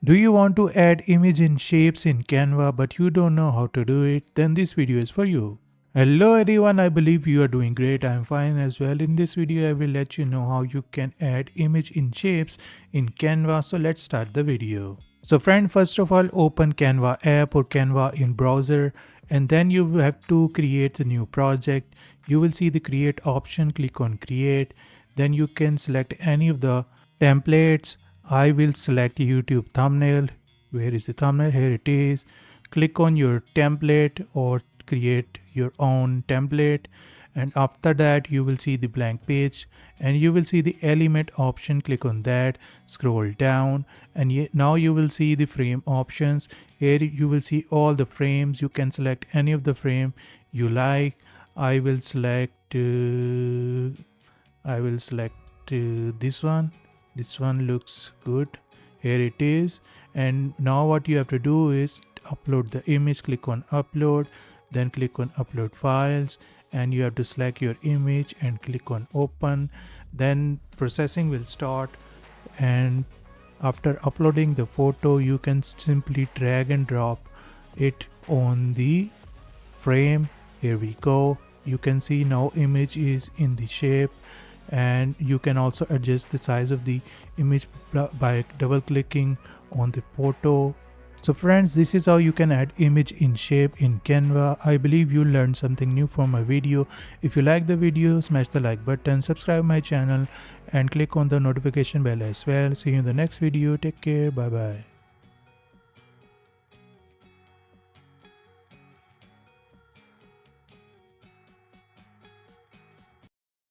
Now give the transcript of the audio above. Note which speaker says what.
Speaker 1: Do you want to add image in shapes in Canva but you don't know how to do it? Then this video is for you. Hello everyone, I believe you are doing great. I'm fine as well. In this video I will let you know how you can add image in shapes in Canva. So let's start the video. So friend, first of all open Canva app or Canva in browser, and then you have to create a new project. You will see the create option, click on create. Then you can select any of the templates. I will select YouTube thumbnail. Where is the thumbnail? Here it is. Click on your template or create your own template, and after that you will see the blank page and you will see the element option. Click on that, scroll down, and now you will see the frame options. Here you will see all the frames. You can select any of the frame you like. I will select this one. This one looks good. Here it is. And now what you have to do is upload the image. Click on upload, then click on upload files, and you have to select your image and click on open. Then processing will start, and after uploading the photo you can simply drag and drop it on the frame. Here we go. You can see now image is in the shape, and you can also adjust the size of the image by double clicking on the photo. So friends, this is how you can add image in shape in Canva. I believe you learned something new from my video. If you like the video, smash the like button, subscribe my channel, and click on the notification bell as well. See you in the next video. Take care. Bye bye.